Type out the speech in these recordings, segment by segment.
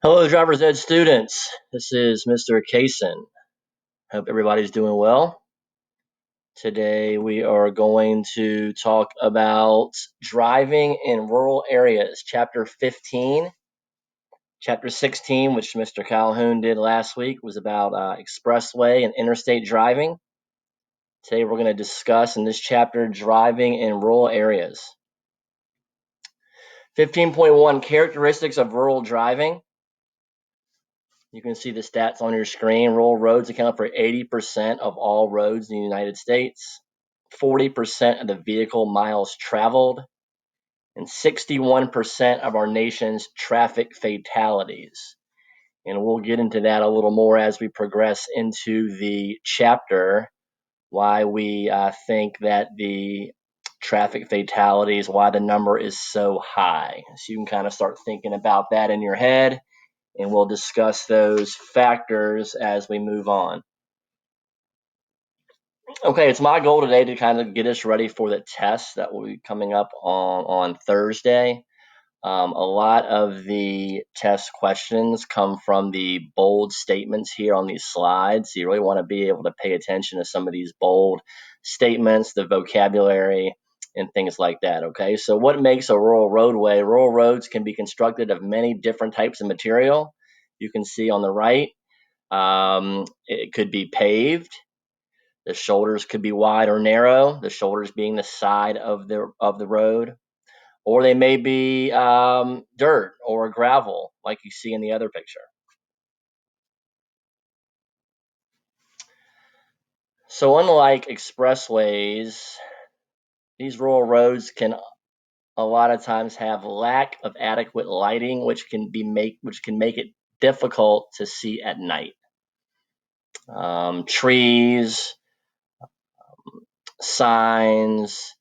Hello, driver's ed students. This is Mr. Kaysen. Hope everybody's doing well. Today we are going to talk about driving in rural areas, Chapter 15. Chapter 16, which Mr. Calhoun did last week, was about expressway and interstate driving. Today we're going to discuss in this chapter driving in rural areas. 15.1 Characteristics of rural driving. You can see the stats on your screen. Rural roads account for 80% of all roads in the United States, 40% of the vehicle miles traveled, and 61% of our nation's traffic fatalities. And we'll get into that a little more as we progress into the chapter, why we think that the traffic fatalities, why the number is so high. So you can kind of start thinking about that in your head, and we'll discuss those factors as we move on. Okay, it's my goal today to kind of get us ready for the test that will be coming up on Thursday. A lot of the test questions come from the bold statements here on these slides. So you really want to be able to pay attention to some of these bold statements, the vocabulary, and things like that. Okay, so what makes a rural roadway? Rural roads can be constructed of many different types of material. You can see on the right, it could be paved. The shoulders could be wide or narrow, the shoulders being the side of the road, or they may be dirt or gravel, like you see in the other picture. So unlike expressways, these rural roads can a lot of times have lack of adequate lighting, which can make it difficult to see at night. Trees, signs.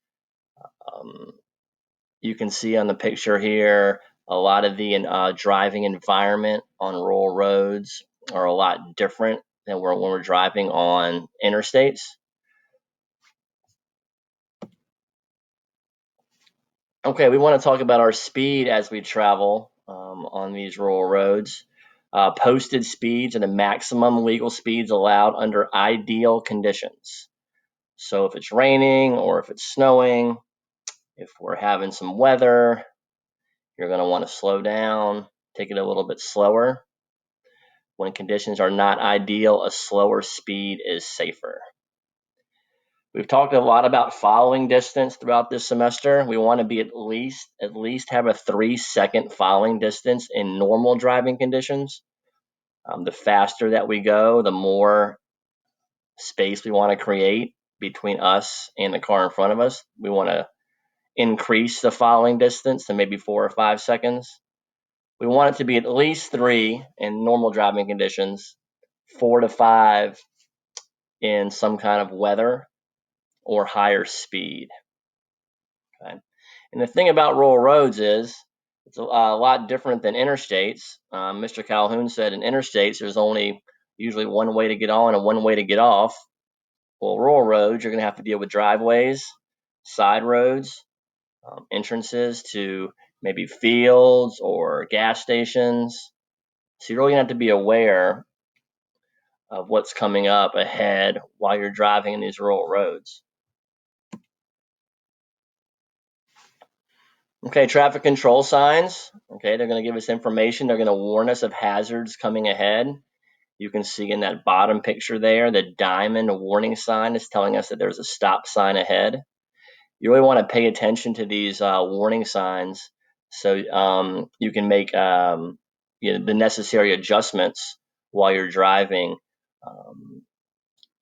You can see on the picture here a lot of the driving environment on rural roads are a lot different than when we're driving on interstates. Okay, we want to talk about our speed as we travel on these rural roads. Posted speeds are the maximum legal speeds allowed under ideal conditions. So if it's raining or if it's snowing, if we're having some weather, you're going to want to slow down, take it a little bit slower. When conditions are not ideal, a slower speed is safer. We've talked a lot about following distance throughout this semester. We want to be at least have a 3-second following distance in normal driving conditions. The faster that we go, the more space we want to create between us and the car in front of us. We want to increase the following distance to maybe 4 or 5 seconds. We want it to be at least 3 in normal driving conditions, 4 to 5 in some kind of weather or higher speed. Okay. And the thing about rural roads is it's a lot different than interstates. Mr. Calhoun said in interstates there's only usually one way to get on and one way to get off. Well, rural roads, you're going to have to deal with driveways, side roads, entrances to maybe fields or gas stations. So you're really going to have to be aware of what's coming up ahead while you're driving in these rural roads. Okay, traffic control signs. Okay, they're going to give us information. They're going to warn us of hazards coming ahead. You can see in that bottom picture there, the diamond warning sign is telling us that there's a stop sign ahead. You really want to pay attention to these warning signs so you can make the necessary adjustments while you're driving.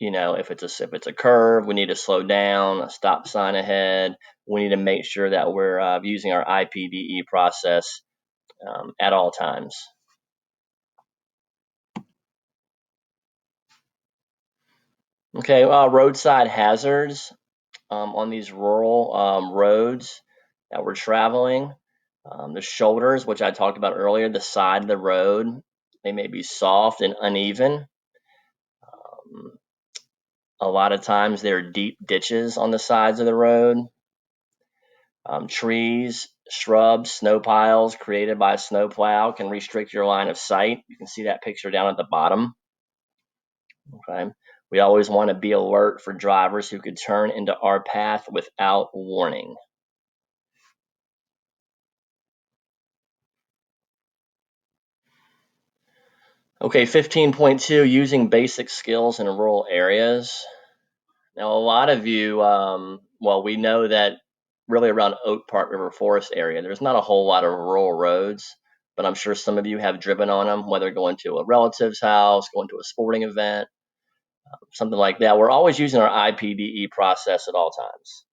If it's a curve, we need to slow down, a stop sign ahead. We need to make sure that we're using our IPDE process at all times. Okay, roadside hazards on these rural roads that we're traveling. The shoulders, which I talked about earlier, the side of the road, they may be soft and uneven. A lot of times there are deep ditches on the sides of the road. Trees Shrubs, snow piles created by a snowplow can restrict your line of sight. You can see that picture down at the bottom. Okay. We always want to be alert for drivers who could turn into our path without warning. Okay, 15.2, using basic skills in rural areas. Now, a lot of you, well, we know that really around Oak Park River Forest area, there's not a whole lot of rural roads, but I'm sure some of you have driven on them, whether going to a relative's house, going to a sporting event, something like that. We're always using our IPDE process at all times.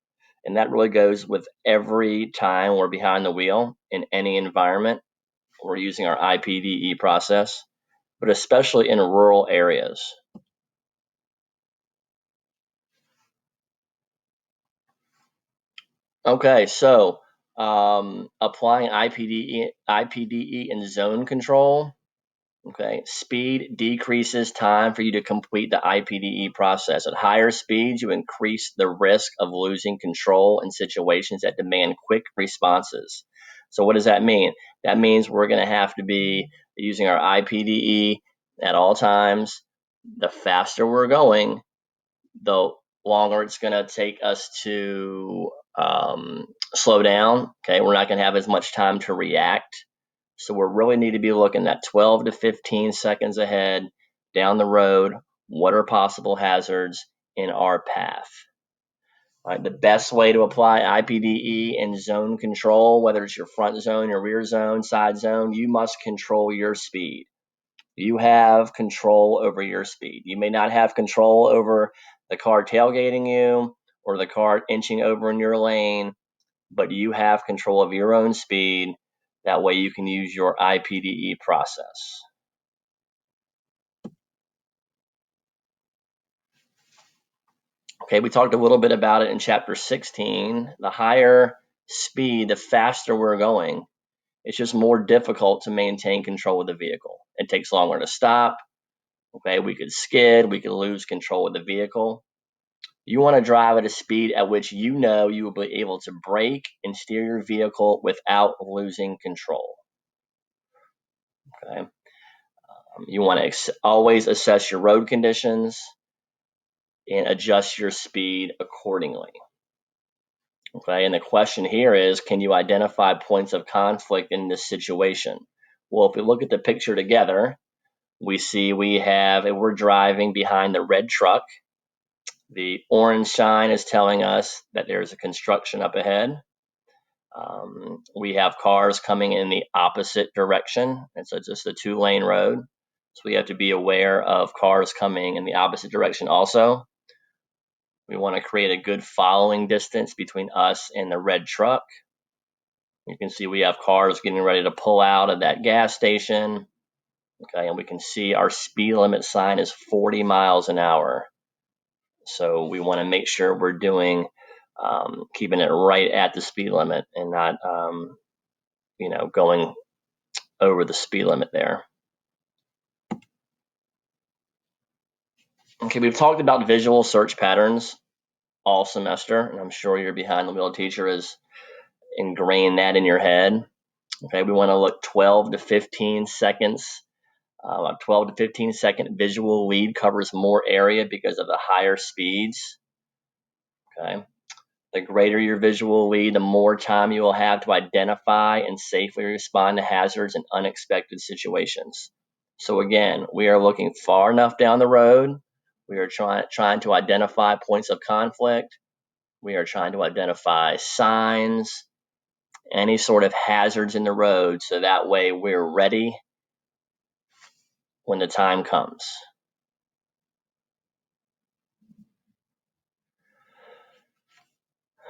And that really goes with every time we're behind the wheel in any environment. We're using our IPDE process, but especially in rural areas. Okay, so applying IPDE in zone control. Okay, speed decreases time for you to complete the IPDE process. At higher speeds, you increase the risk of losing control in situations that demand quick responses. So what does that mean? That means we're going to have to be using our IPDE at all times. The faster we're going, the longer it's going to take us to slow down. Okay, we're not going to have as much time to react. So we really need to be looking at 12 to 15 seconds ahead down the road. What are possible hazards in our path? All right, the best way to apply IPDE in zone control, whether it's your front zone, your rear zone, side zone, you must control your speed. You have control over your speed. You may not have control over the car tailgating you or the car inching over in your lane, but you have control of your own speed. That way you can use your IPDE process. Okay, we talked a little bit about it in chapter 16. The higher speed, the faster we're going. It's just more difficult to maintain control of the vehicle. It takes longer to stop. Okay, we could skid, we could lose control of the vehicle. You want to drive at a speed at which you know you will be able to brake and steer your vehicle without losing control. Okay. You want to always assess your road conditions and adjust your speed accordingly. Okay, and the question here is, can you identify points of conflict in this situation? Well, if we look at the picture together, we see we're driving behind the red truck. The orange sign is telling us that there's a construction up ahead. We have cars coming in the opposite direction, and so it's just a 2-lane road. So we have to be aware of cars coming in the opposite direction also. We want to create a good following distance between us and the red truck. You can see we have cars getting ready to pull out of that gas station. Okay, and we can see our speed limit sign is 40 miles an hour. So we want to make sure we're keeping it right at the speed limit and not, going over the speed limit there. Okay, we've talked about visual search patterns all semester, and I'm sure your behind the wheel teacher has ingrained that in your head. Okay, we want to look 12 to 15 seconds. 12 to 15 second visual lead covers more area because of the higher speeds. Okay, the greater your visual lead, the more time you will have to identify and safely respond to hazards and unexpected situations. So again, we are looking far enough down the road. We are trying to identify points of conflict. We are trying to identify signs, any sort of hazards in the road, so that way we're ready when the time comes.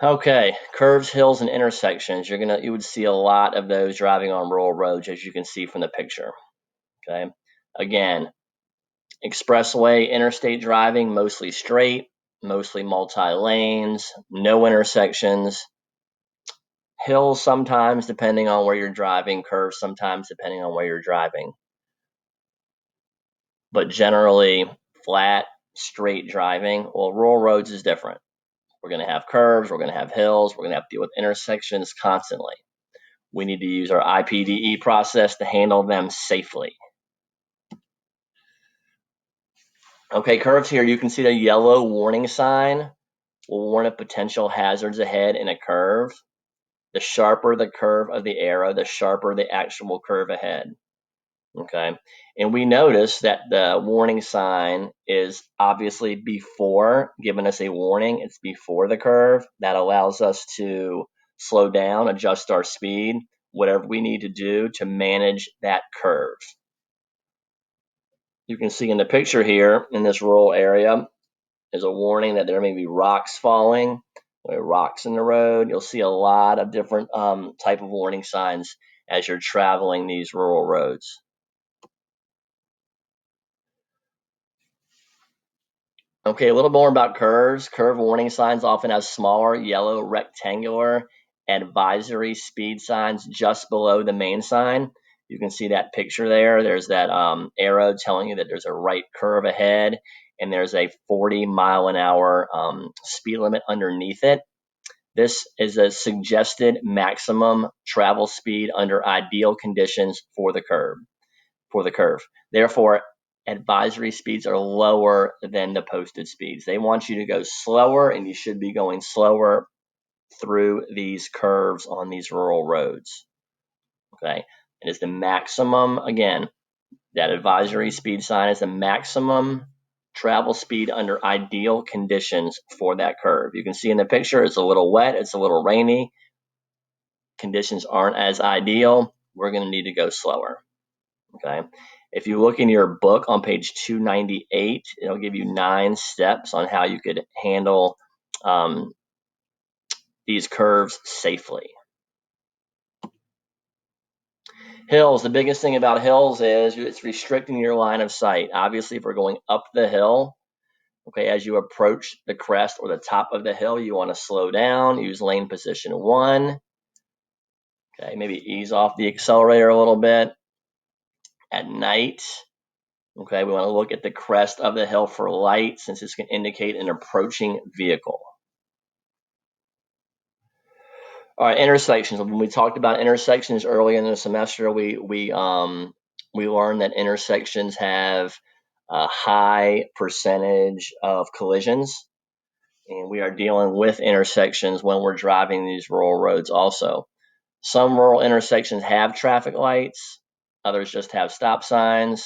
Okay, curves, hills, and intersections. You would see a lot of those driving on rural roads, as you can see from the picture. Okay, again, expressway, interstate driving, mostly straight, mostly multi-lanes, no intersections. Hills sometimes depending on where you're driving, curves sometimes depending on where you're driving. But generally flat, straight driving. Well, rural roads is different. We're going to have curves, we're going to have hills, we're going to have to deal with intersections constantly. we need to use our IPDE process to handle them safely. Okay, curves here, you can see the yellow warning sign will warn of potential hazards ahead in a curve. The sharper the curve of the arrow, the sharper the actual curve ahead. Okay, and we notice that the warning sign is obviously before giving us a warning. It's before the curve. That allows us to slow down, adjust our speed, whatever we need to do to manage that curve. You can see in the picture here in this rural area is a warning that there may be rocks falling, rocks in the road. You'll see a lot of different type of warning signs as you're traveling these rural roads. Okay, a little more about curves. Curve warning signs often have smaller yellow rectangular advisory speed signs just below the main sign. You can see that picture there. There's that arrow telling you that there's a right curve ahead, and there's a 40-mile-an-hour speed limit underneath it. This is a suggested maximum travel speed under ideal conditions for the curve. Therefore, advisory speeds are lower than the posted speeds. They want you to go slower, and you should be going slower through these curves on these rural roads. Okay, it is the maximum, again, that advisory speed sign is the maximum travel speed under ideal conditions for that curve. You can see in the picture it's a little wet, it's a little rainy. Conditions aren't as ideal. We're going to need to go slower. Okay. If you look in your book on page 298, it'll give you 9 steps on how you could handle these curves safely. Hills, the biggest thing about hills is it's restricting your line of sight. Obviously, if we're going up the hill, okay, as you approach the crest or the top of the hill, you want to slow down, use lane position 1. Okay, maybe ease off the accelerator a little bit. At night, okay, we want to look at the crest of the hill for light, since this can indicate an approaching vehicle. All right, intersections. When we talked about intersections early in the semester, we learned that intersections have a high percentage of collisions, and we are dealing with intersections when we're driving these rural roads also. Some rural intersections have traffic lights, others just have stop signs.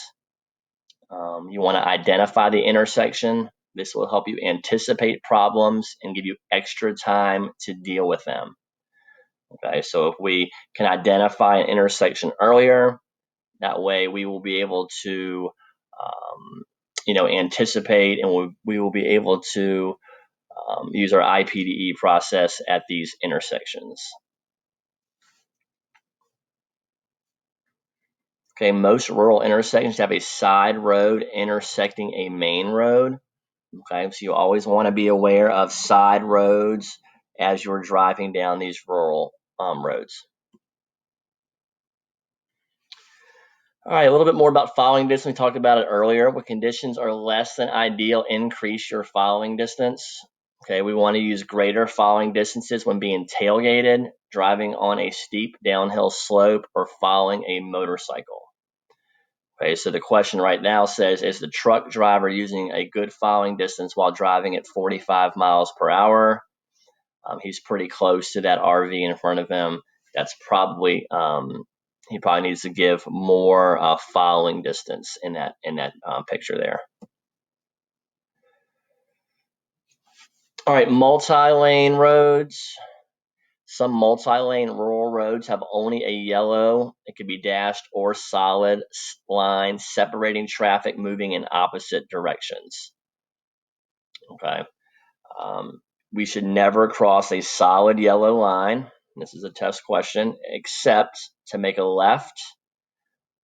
You want to identify the intersection. This will help you anticipate problems and give you extra time to deal with them. Okay, so if we can identify an intersection earlier, that way we will be able to, anticipate, and we will be able to use our IPDE process at these intersections. Okay, most rural intersections have a side road intersecting a main road. Okay, so you always want to be aware of side roads as you're driving down these rural roads. All right, a little bit more about following distance. We talked about it earlier. When conditions are less than ideal, increase your following distance. Okay, we want to use greater following distances when being tailgated, driving on a steep downhill slope, or following a motorcycle. Okay, so the question right now says, is the truck driver using a good following distance while driving at 45 miles per hour? He's pretty close to that RV in front of him. That's probably he probably needs to give more following distance in that picture there. All right, multi-lane roads. Some multi-lane rural roads have only a yellow, it could be dashed or solid line separating traffic moving in opposite directions. Okay. We should never cross a solid yellow line. This is a test question, except to make a left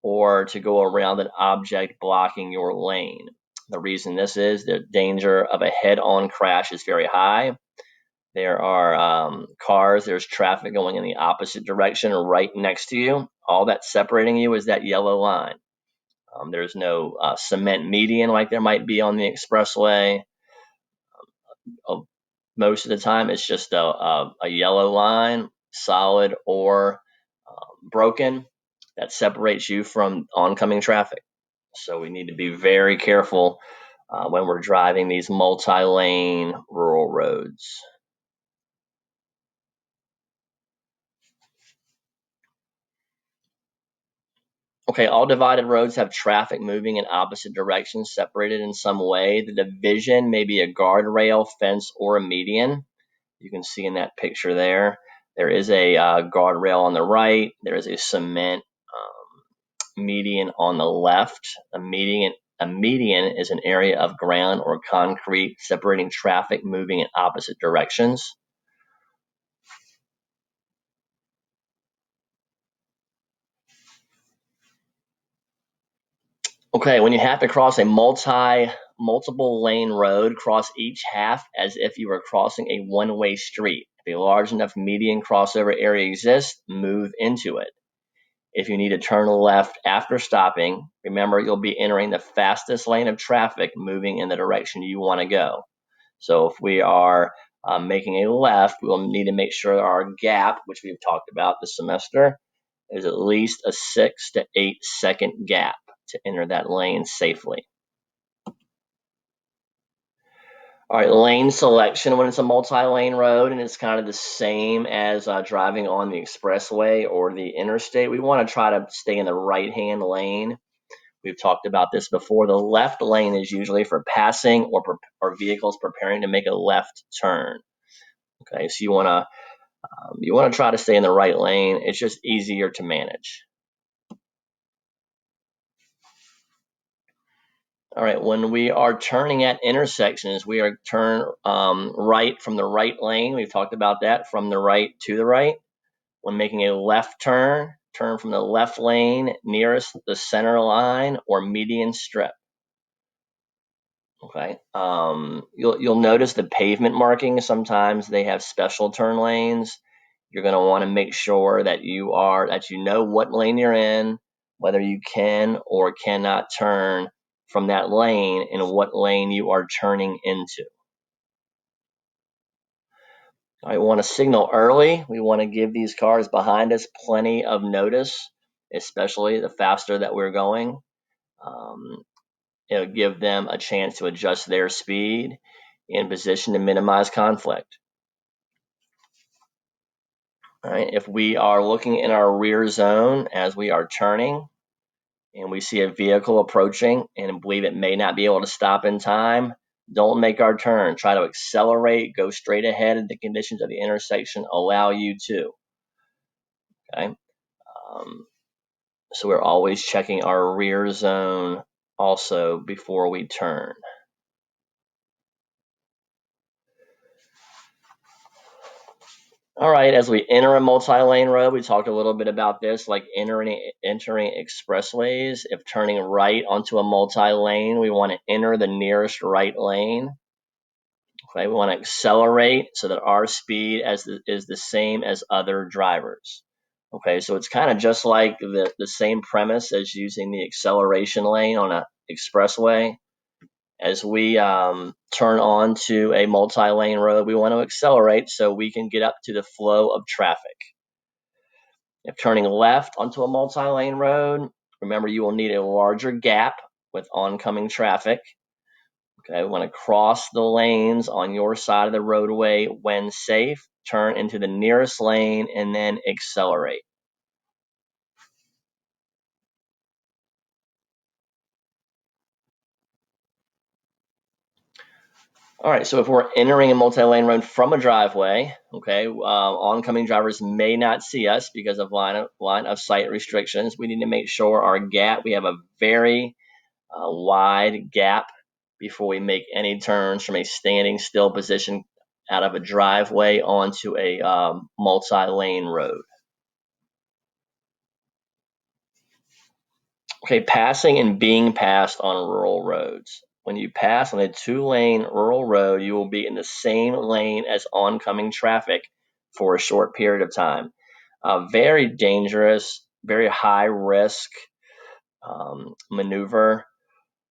or to go around an object blocking your lane. The reason this is the danger of a head-on crash is very high. There are cars, there's traffic going in the opposite direction right next to you. All that's separating you is that yellow line. There's no cement median like there might be on the expressway. Most of the time, it's just a yellow line, solid or broken, that separates you from oncoming traffic. So we need to be very careful when we're driving these multi-lane rural roads. Okay, all divided roads have traffic moving in opposite directions, separated in some way. The division may be a guardrail, fence, or a median. You can see in that picture there. There is a guardrail on the right. There is a cement median on the left. A median is an area of ground or concrete separating traffic moving in opposite directions. Okay, when you have to cross a multiple lane road, cross each half as if you were crossing a one-way street. If a large enough median crossover area exists, move into it. If you need to turn left after stopping, remember you'll be entering the fastest lane of traffic moving in the direction you want to go. So if we are making a left, we'll need to make sure our gap, which we've talked about this semester, is at least a 6 to 8 second gap to enter that lane safely. All right, lane selection when it's a multi-lane road and it's kind of the same as driving on the expressway or the interstate. We want to try to stay in the right-hand lane. We've talked about this before. The left lane is usually for passing or vehicles preparing to make a left turn. Okay, so you want to try to stay in the right lane. It's just easier to manage. All right, when we are turning at intersections, we are turn right from the right lane. We've talked about that, from the right to the right. When making a left turn, turn from the left lane nearest the center line or median strip. Okay. You'll notice the pavement markings. Sometimes they have special turn lanes. You're going to want to make sure that you know what lane you're in, whether you can or cannot turn from that lane, and what lane you are turning into. I want to signal early. We want to give these cars behind us plenty of notice, especially the faster that we're going. Um, It'll give them a chance to adjust their speed in position to minimize conflict. All right, if we are looking in our rear zone as we are turning and we see a vehicle approaching and believe it may not be able to stop in time, don't make our turn. Try to accelerate, go straight ahead if the conditions of the intersection allow you to. Okay, so we're always checking our rear zone also before we turn. All right, as we enter a multi-lane road, we talked a little bit about this, like entering expressways. If turning right onto a multi-lane, we want to enter the nearest right lane. Okay, we want to accelerate so that our speed is the same as other drivers. Okay, so it's kind of just like the same premise as using the acceleration lane on an expressway. As we turn on to a multi-lane road, we want to accelerate so we can get up to the flow of traffic. If turning left onto a multi-lane road, remember you will need a larger gap with oncoming traffic. Okay, we want to cross the lanes on your side of the roadway when safe, turn into the nearest lane, and then accelerate. All right, so if we're entering a multi-lane road from a driveway, okay, oncoming drivers may not see us because of line of sight restrictions. We need to make sure we have a very wide gap before we make any turns from a standing still position out of a driveway onto a multi-lane road. Okay, passing and being passed on rural roads. When you pass on a 2-lane rural road, you will be in the same lane as oncoming traffic for a short period of time. Very dangerous, very high risk maneuver.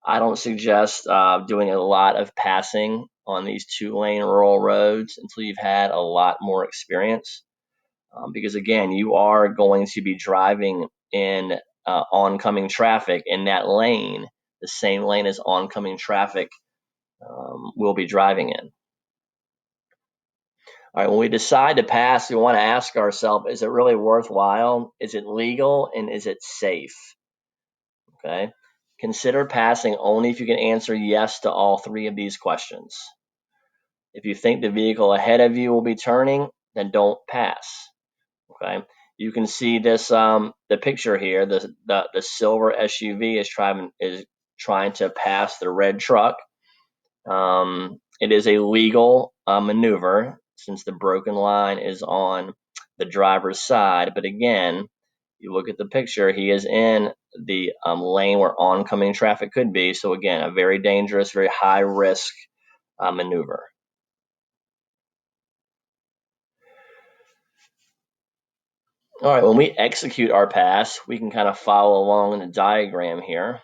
I don't suggest doing a lot of passing on these 2-lane rural roads until you've had a lot more experience. because again, you are going to be driving in oncoming traffic in that lane, the same lane as oncoming traffic will be driving in. All right, when we decide to pass, we want to ask ourselves, is it really worthwhile? Is it legal? And is it safe? Okay. Consider passing only if you can answer yes to all three of these questions. If you think the vehicle ahead of you will be turning, then don't pass. Okay. You can see this the picture here. The silver SUV is trying to pass the red truck. It is a legal maneuver since the broken line is on the driver's side. But again, you look at the picture, he is in the lane where oncoming traffic could be. So again, a very dangerous, very high risk maneuver. All right, when we execute our pass, we can kind of follow along in the diagram here.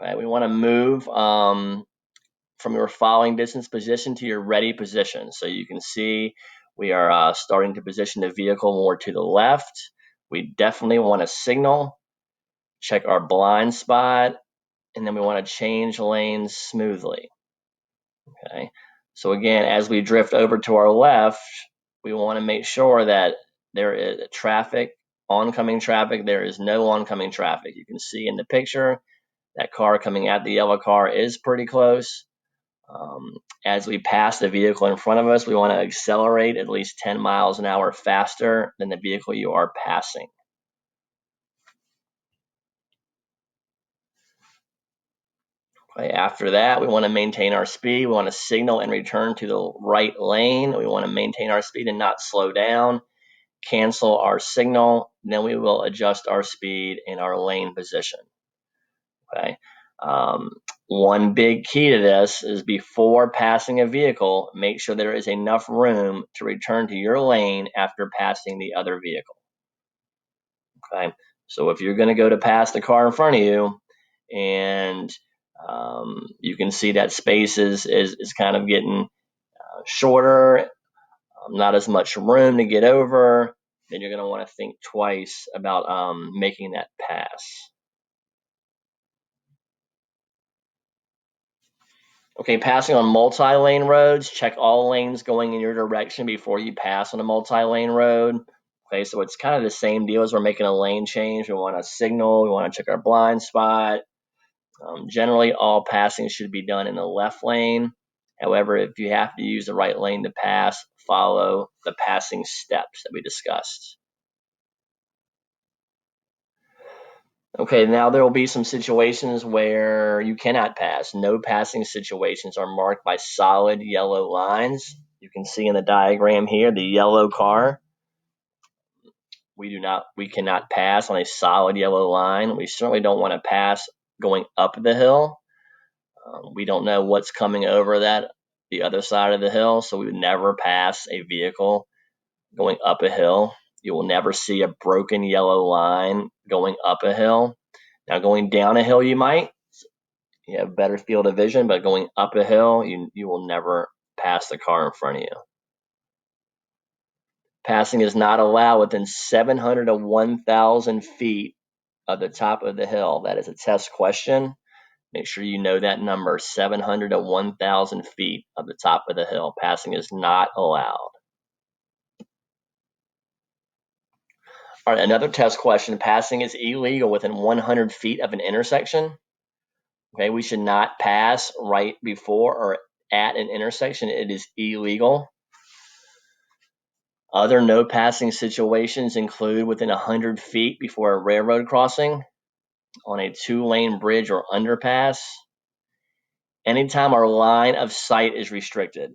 Okay, we want to move from your following distance position to your ready position. So you can see we are starting to position the vehicle more to the left. We definitely want to signal, check our blind spot, and then we want to change lanes smoothly. Okay. So again, as we drift over to our left, we want to make sure that there is traffic, oncoming traffic. There is no oncoming traffic. You can see in the picture that car coming at the yellow car is pretty close. As we pass the vehicle in front of us, we want to accelerate at least 10 miles an hour faster than the vehicle you are passing. Okay, after that, we want to maintain our speed. We want to signal and return to the right lane. We want to maintain our speed and not slow down. Cancel our signal. Then we will adjust our speed and our lane position. Okay. One big key to this is before passing a vehicle, make sure there is enough room to return to your lane after passing the other vehicle. Okay. So if you're going to go to pass the car in front of you and you can see that space is kind of getting shorter, not as much room to get over, then you're going to want to think twice about making that pass. Okay, passing on multi-lane roads, check all lanes going in your direction before you pass on a multi-lane road. Okay, so it's kind of the same deal as we're making a lane change. We want to signal, we want to check our blind spot. Generally, all passing should be done in the left lane. However, if you have to use the right lane to pass, follow the passing steps that we discussed. Okay, now there will be some situations where you cannot pass. No passing situations are marked by solid yellow lines. You can see in the diagram here, the yellow car. We cannot pass on a solid yellow line. We certainly don't want to pass going up the hill. We don't know what's coming over the other side of the hill, so we would never pass a vehicle going up a hill. You will never see a broken yellow line going up a hill. Now, going down a hill, you might. You have better field of vision, but going up a hill, you will never pass the car in front of you. Passing is not allowed within 700 to 1,000 feet of the top of the hill. That is a test question. Make sure you know that number, 700 to 1,000 feet of the top of the hill. Passing is not allowed. All right, another test question. Passing is illegal within 100 feet of an intersection. Okay, we should not pass right before or at an intersection. It is illegal. Other no passing situations include within 100 feet before a railroad crossing, on a 2-lane bridge or underpass, anytime our line of sight is restricted.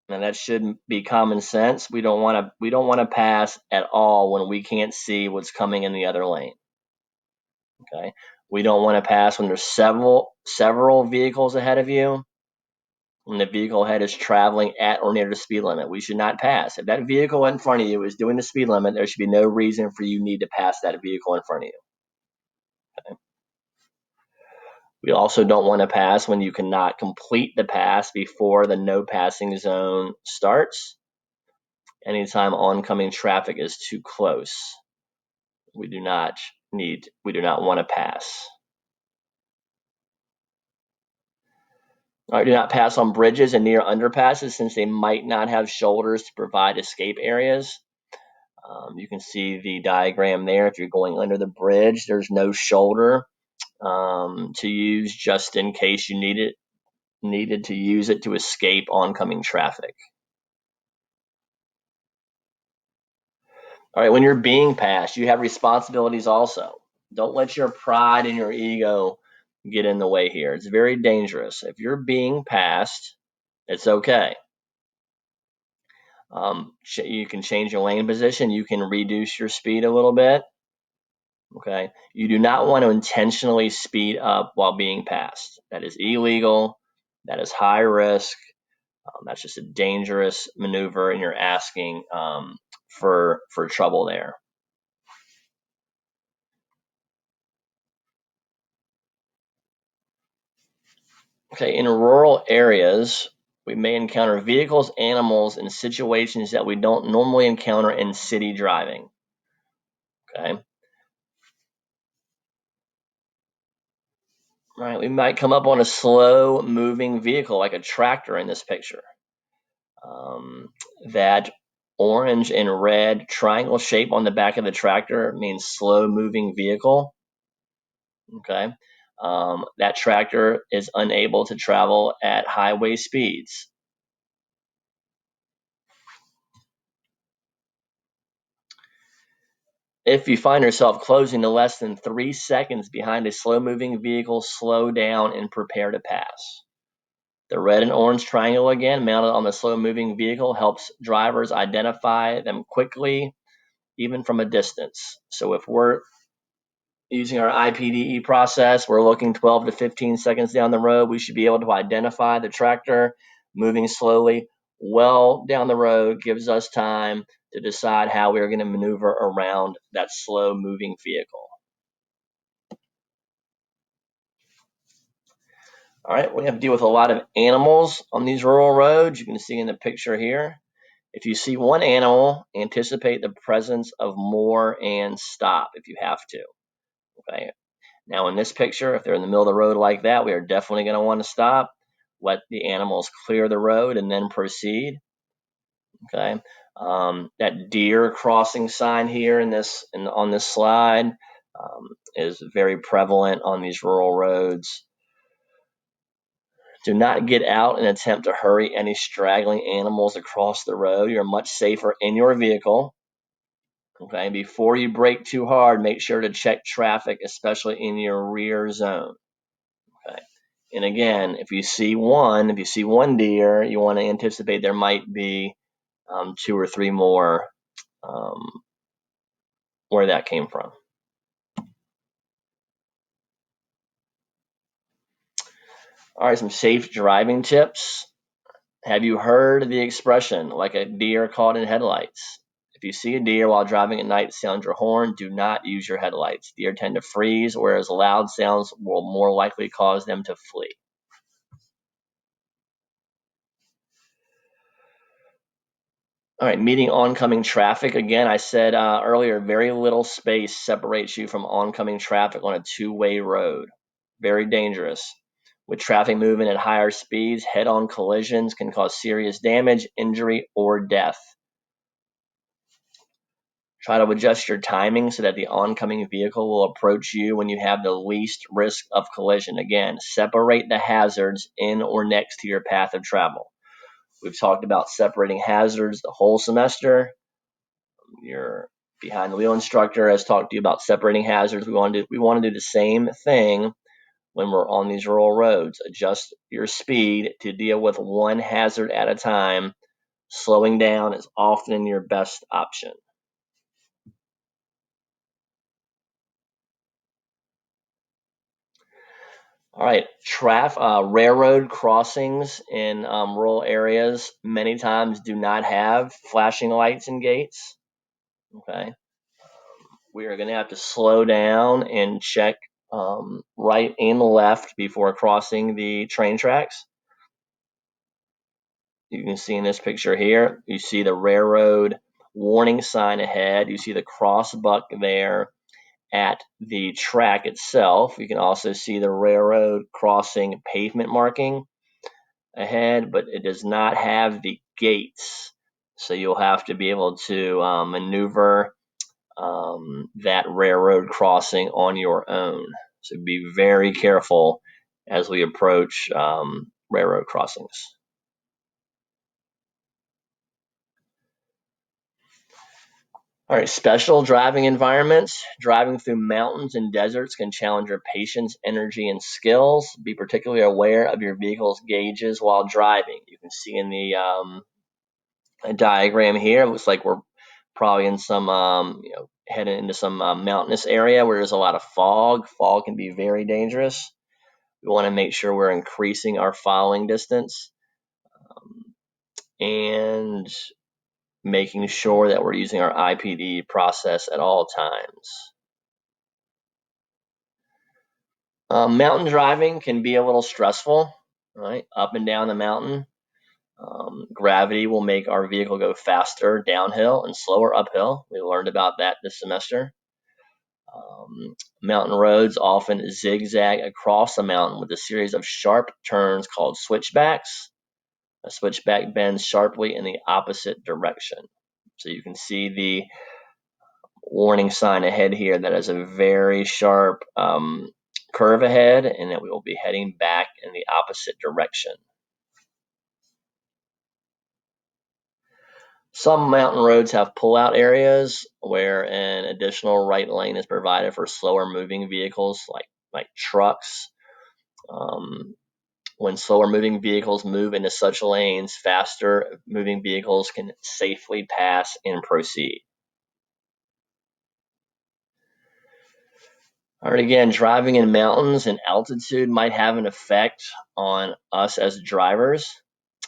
Now that should be common sense. We don't want to pass at all when we can't see what's coming in the other lane. Okay? We don't want to pass when there's several vehicles ahead of you. When the vehicle ahead is traveling at or near the speed limit, we should not pass. If that vehicle in front of you is doing the speed limit, there should be no reason for you need to pass that vehicle in front of you. Okay? We also don't want to pass when you cannot complete the pass before the no passing zone starts. anytime oncoming traffic is too close. We do not want to pass. All right, do not pass on bridges and near underpasses since they might not have shoulders to provide escape areas. You can see the diagram there. If you're going under the bridge, there's no shoulder to use just in case you needed to use it to escape oncoming traffic. All right, when you're being passed, you have responsibilities also. Don't let your pride and your ego get in the way here. It's very dangerous. If you're being passed, it's okay. You can change your lane position. You can reduce your speed a little bit. Okay. You do not want to intentionally speed up while being passed. That is illegal. That is high risk. That's just a dangerous maneuver, and you're asking for trouble there. Okay, in rural areas, we may encounter vehicles, animals, and situations that we don't normally encounter in city driving. Okay. Right, we might come up on a slow moving vehicle like a tractor in this picture. That orange and red triangle shape on the back of the tractor means slow moving vehicle. Okay. That tractor is unable to travel at highway speeds. If you find yourself closing to less than 3 seconds behind a slow moving vehicle, slow down and prepare to pass. The red and orange triangle again mounted on the slow moving vehicle helps drivers identify them quickly, even from a distance. So if we're using our IPDE process, we're looking 12 to 15 seconds down the road, we should be able to identify the tractor moving slowly well down the road, gives us time to decide how we're going to maneuver around that slow moving vehicle. All right, we have to deal with a lot of animals on these rural roads. You can see in the picture here. If you see one animal, anticipate the presence of more and stop if you have to. Okay. Now in this picture, if they're in the middle of the road like that, we are definitely going to want to stop, let the animals clear the road, and then proceed. Okay. That deer crossing sign here on this slide is very prevalent on these rural roads. Do not get out and attempt to hurry any straggling animals across the road. You're much safer in your vehicle. Okay, before you brake too hard, make sure to check traffic, especially in your rear zone. Okay, and again, if you see one deer, you want to anticipate there might be 2 or 3 more where that came from. All right, some safe driving tips. Have you heard the expression, like a deer caught in headlights? If you see a deer while driving at night, sound your horn. Do not use your headlights. Deer tend to freeze, whereas loud sounds will more likely cause them to flee. All right, meeting oncoming traffic. Again, I said earlier, very little space separates you from oncoming traffic on a two-way road. Very dangerous. With traffic moving at higher speeds, head-on collisions can cause serious damage, injury, or death. Try to adjust your timing so that the oncoming vehicle will approach you when you have the least risk of collision. Again, separate the hazards in or next to your path of travel. We've talked about separating hazards the whole semester. Your behind the wheel instructor has talked to you about separating hazards. We want to do the same thing when we're on these rural roads. Adjust your speed to deal with one hazard at a time. Slowing down is often your best option. All right, railroad crossings in rural areas many times do not have flashing lights and gates. Okay, we are going to have to slow down and check right and left before crossing the train tracks. You can see in this picture here, you see the railroad warning sign ahead. You see the crossbuck there at the track itself. You can also see the railroad crossing pavement marking ahead, but it does not have the gates. So you'll have to be able to maneuver that railroad crossing on your own. So be very careful as we approach railroad crossings. All right, special driving environments. Driving through mountains and deserts can challenge your patience, energy, and skills. Be particularly aware of your vehicle's gauges while driving. You can see in the diagram here, it looks like we're probably in some, heading into some mountainous area where there's a lot of fog. Fog can be very dangerous. We want to make sure we're increasing our following distance and making sure that we're using our IPD process at all times. Mountain driving can be a little stressful, right? Up and down the mountain. Gravity will make our vehicle go faster downhill and slower uphill. We learned about that this semester. Mountain roads often zigzag across the mountain with a series of sharp turns called switchbacks. A switchback bends sharply in the opposite direction. So you can see the warning sign ahead here that is a very sharp curve ahead, and that we will be heading back in the opposite direction. Some mountain roads have pull-out areas where an additional right lane is provided for slower moving vehicles like trucks. When slower moving vehicles move into such lanes, faster moving vehicles can safely pass and proceed. All right, again, driving in mountains and altitude might have an effect on us as drivers.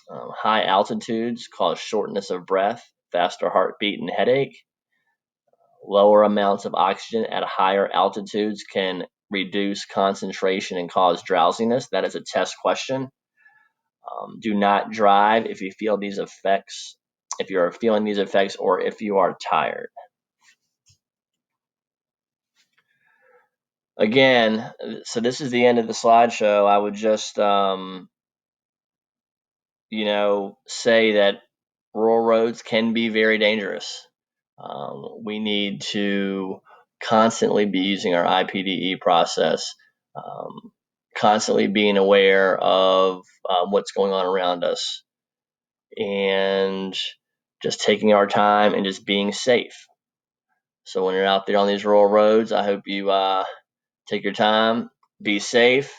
High altitudes cause shortness of breath, faster heartbeat, and headache. Lower amounts of oxygen at higher altitudes can reduce concentration and cause drowsiness. That is a test question. Do not drive if you feel these effects, if you are feeling these effects, or if you are tired. Again, so this is the end of the slideshow. I would just, say that rural roads can be very dangerous. We need to constantly be using our IPDE process, constantly being aware of what's going on around us, and just taking our time and just being safe. So when you're out there on these rural roads, I hope you take your time, be safe,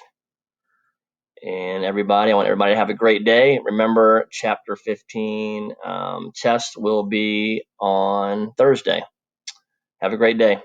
and I want everybody to have a great day. Remember, Chapter 15 test will be on Thursday. Have a great day.